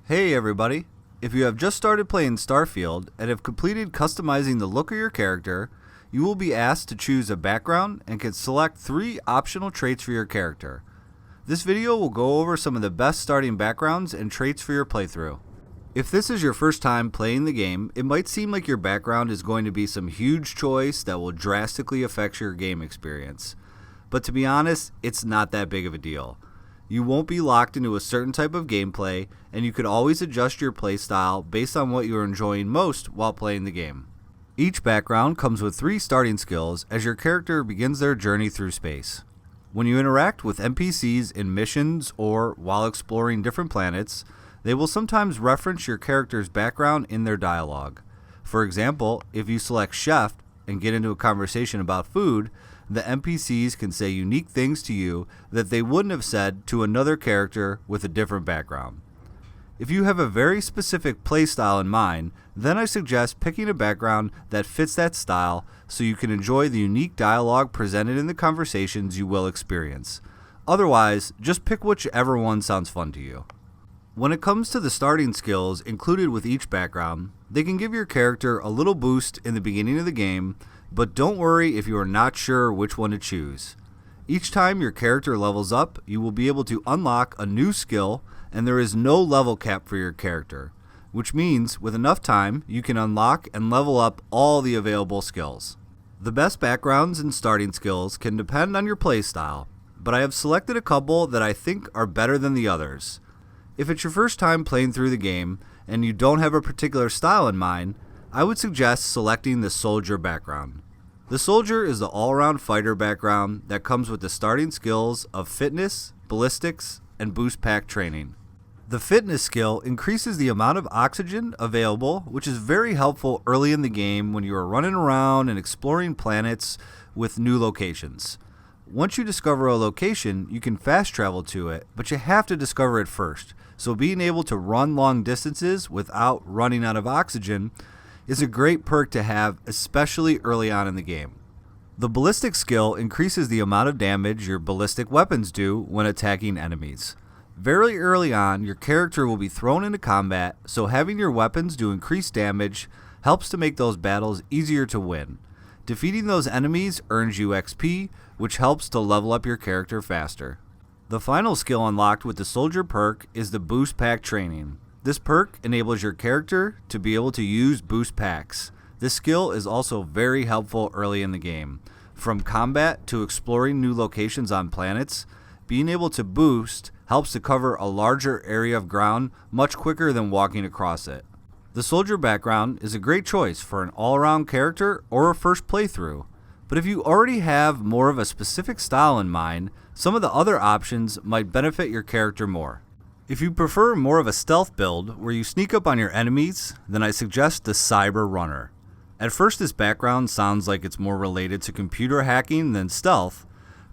Hey everybody! If you have just started playing Starfield and have completed customizing the look of your character, you will be asked to choose a background and can select 3 optional traits for your character. This video will go over some of the best starting backgrounds and traits for your playthrough. If this is your first time playing the game, it might seem like your background is going to be some huge choice that will drastically affect your game experience. But to be honest, it's not that big of a deal. You won't be locked into a certain type of gameplay, and you can always adjust your playstyle based on what you are enjoying most while playing the game. Each background comes with 3 starting skills as your character begins their journey through space. When you interact with NPCs in missions or while exploring different planets, they will sometimes reference your character's background in their dialogue. For example, if you select Chef and get into a conversation about food, the NPCs can say unique things to you that they wouldn't have said to another character with a different background. If you have a very specific playstyle in mind, then I suggest picking a background that fits that style so you can enjoy the unique dialogue presented in the conversations you will experience. Otherwise, just pick whichever one sounds fun to you. When it comes to the starting skills included with each background, they can give your character a little boost in the beginning of the game, but don't worry if you are not sure which one to choose. Each time your character levels up, you will be able to unlock a new skill, and there is no level cap for your character, which means with enough time, you can unlock and level up all the available skills. The best backgrounds and starting skills can depend on your playstyle, but I have selected a couple that I think are better than the others. If it's your first time playing through the game and you don't have a particular style in mind, I would suggest selecting the Soldier background. The Soldier is the all-around fighter background that comes with the starting skills of Fitness, Ballistics, and Boost Pack training. The Fitness skill increases the amount of oxygen available, which is very helpful early in the game when you are running around and exploring planets with new locations. Once you discover a location, you can fast travel to it, but you have to discover it first. So being able to run long distances without running out of oxygen is a great perk to have, especially early on in the game. The Ballistic skill increases the amount of damage your ballistic weapons do when attacking enemies. Very early on, your character will be thrown into combat, so having your weapons do increased damage helps to make those battles easier to win. Defeating those enemies earns you XP, which helps to level up your character faster. The final skill unlocked with the Soldier perk is the Boost Pack training. This perk enables your character to be able to use boost packs. This skill is also very helpful early in the game. From combat to exploring new locations on planets, being able to boost helps to cover a larger area of ground much quicker than walking across it. The Soldier background is a great choice for an all-around character or a first playthrough. But if you already have more of a specific style in mind, some of the other options might benefit your character more. If you prefer more of a stealth build where you sneak up on your enemies, then I suggest the Cyber Runner. At first this background sounds like it's more related to computer hacking than stealth,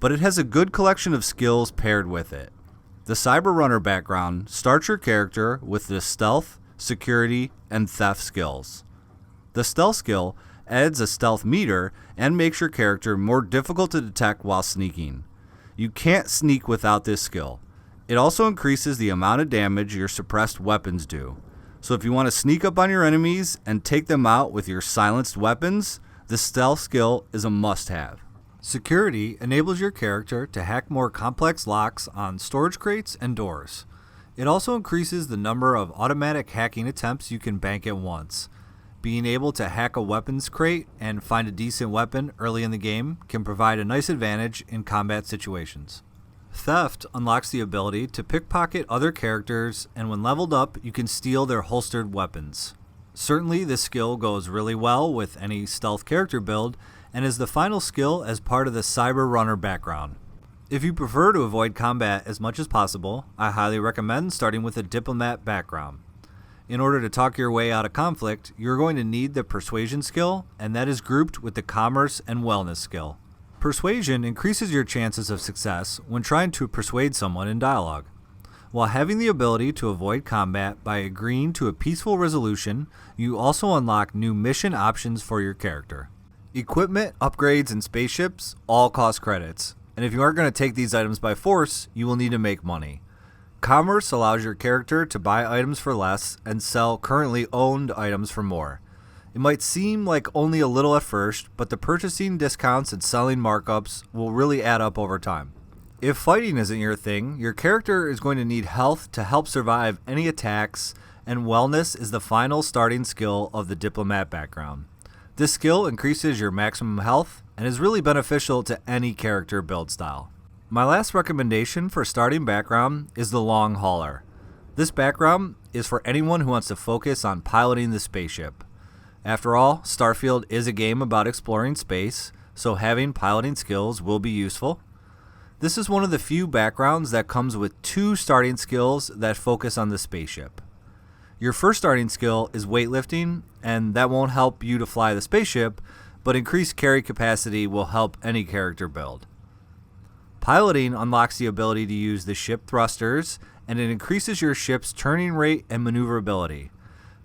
but it has a good collection of skills paired with it. The Cyber Runner background starts your character with the Stealth, Security, and Theft skills. The Stealth skill adds a stealth meter and makes your character more difficult to detect while sneaking. You can't sneak without this skill. It also increases the amount of damage your suppressed weapons do. So if you want to sneak up on your enemies and take them out with your silenced weapons, the stealth skill is a must-have. Security enables your character to hack more complex locks on storage crates and doors. It also increases the number of automatic hacking attempts you can bank at once. Being able to hack a weapons crate and find a decent weapon early in the game can provide a nice advantage in combat situations. Theft unlocks the ability to pickpocket other characters, and when leveled up, you can steal their holstered weapons. Certainly, this skill goes really well with any stealth character build, and is the final skill as part of the Cyber Runner background. If you prefer to avoid combat as much as possible, I highly recommend starting with a Diplomat background. In order to talk your way out of conflict, you're going to need the Persuasion skill, and that is grouped with the Commerce and Wellness skill. Persuasion increases your chances of success when trying to persuade someone in dialogue. While having the ability to avoid combat by agreeing to a peaceful resolution, you also unlock new mission options for your character. Equipment, upgrades, and spaceships all cost credits, and if you aren't going to take these items by force, you will need to make money. Commerce allows your character to buy items for less and sell currently owned items for more. It might seem like only a little at first, but the purchasing discounts and selling markups will really add up over time. If fighting isn't your thing, your character is going to need health to help survive any attacks, and wellness is the final starting skill of the Diplomat background. This skill increases your maximum health and is really beneficial to any character build style. My last recommendation for starting background is the Long Hauler. This background is for anyone who wants to focus on piloting the spaceship. After all, Starfield is a game about exploring space, so having piloting skills will be useful. This is one of the few backgrounds that comes with 2 starting skills that focus on the spaceship. Your first starting skill is weightlifting, and that won't help you to fly the spaceship, but increased carry capacity will help any character build. Piloting unlocks the ability to use the ship thrusters, and it increases your ship's turning rate and maneuverability.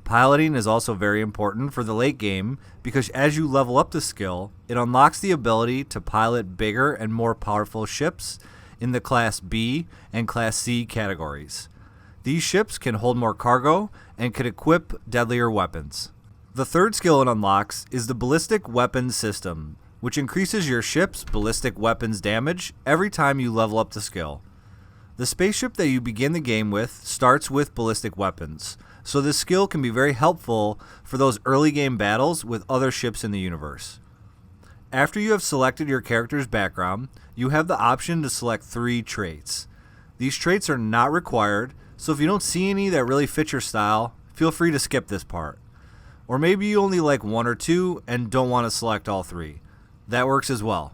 Piloting is also very important for the late game because as you level up the skill, it unlocks the ability to pilot bigger and more powerful ships in the Class B and Class C categories. These ships can hold more cargo and can equip deadlier weapons. The third skill it unlocks is the ballistic weapons system, which increases your ship's ballistic weapons damage every time you level up the skill. The spaceship that you begin the game with starts with ballistic weapons, so this skill can be very helpful for those early game battles with other ships in the universe. After you have selected your character's background, you have the option to select 3 traits. These traits are not required, so if you don't see any that really fit your style, feel free to skip this part. Or maybe you only like 1 or 2 and don't want to select all 3. That works as well.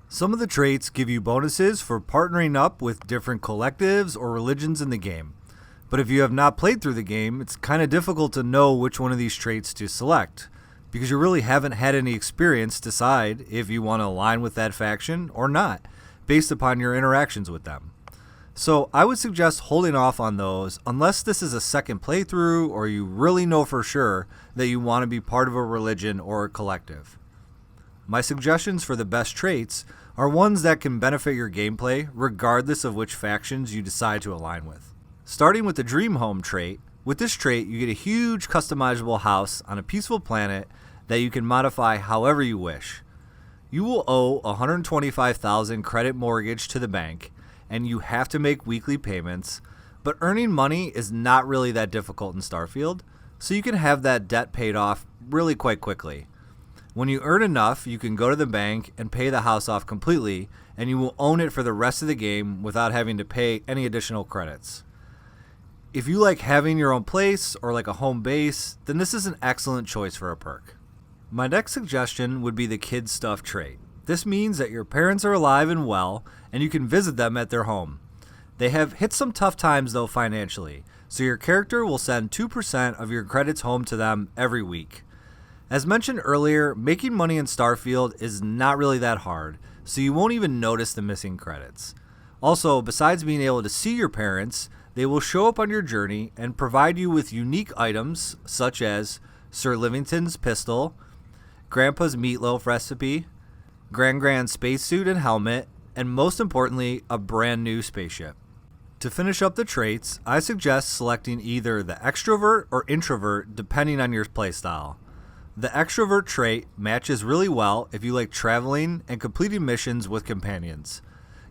Some of the traits give you bonuses for partnering up with different collectives or religions in the game. But if you have not played through the game, it's kind of difficult to know which one of these traits to select, because you really haven't had any experience to decide if you want to align with that faction or not, based upon your interactions with them. So I would suggest holding off on those unless this is a second playthrough or you really know for sure that you want to be part of a religion or a collective. My suggestions for the best traits are ones that can benefit your gameplay regardless of which factions you decide to align with. Starting with the Dream Home trait, with this trait you get a huge customizable house on a peaceful planet that you can modify however you wish. You will owe 125,000 credit mortgage to the bank, and you have to make weekly payments, but earning money is not really that difficult in Starfield, so you can have that debt paid off really quite quickly. When you earn enough, you can go to the bank and pay the house off completely, and you will own it for the rest of the game without having to pay any additional credits. If you like having your own place or like a home base, then this is an excellent choice for a perk. My next suggestion would be the Kid Stuff trait. This means that your parents are alive and well, and you can visit them at their home. They have hit some tough times though financially, so your character will send 2% of your credits home to them every week. As mentioned earlier, making money in Starfield is not really that hard, so you won't even notice the missing credits. Also, besides being able to see your parents, they will show up on your journey and provide you with unique items such as Sir Livington's pistol, Grandpa's meatloaf recipe, Grand's spacesuit and helmet, and most importantly, a brand new spaceship. To finish up the traits, I suggest selecting either the extrovert or introvert depending on your playstyle. The extrovert trait matches really well if you like traveling and completing missions with companions.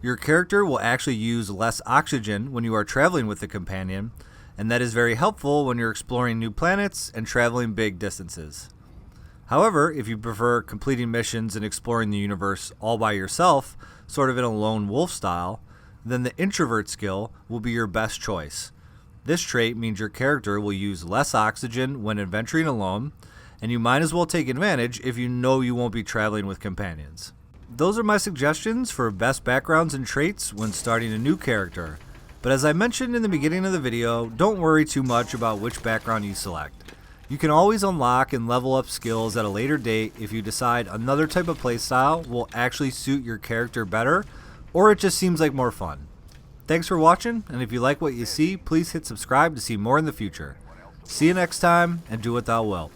Your character will actually use less oxygen when you are traveling with a companion, and that is very helpful when you're exploring new planets and traveling big distances. However, if you prefer completing missions and exploring the universe all by yourself, sort of in a lone wolf style, then the introvert skill will be your best choice. This trait means your character will use less oxygen when adventuring alone, and you might as well take advantage if you know you won't be traveling with companions. Those are my suggestions for best backgrounds and traits when starting a new character. But as I mentioned in the beginning of the video, don't worry too much about which background you select. You can always unlock and level up skills at a later date if you decide another type of playstyle will actually suit your character better, or it just seems like more fun. Thanks for watching, and if you like what you see, please hit subscribe to see more in the future. See you next time, and do what thou wilt.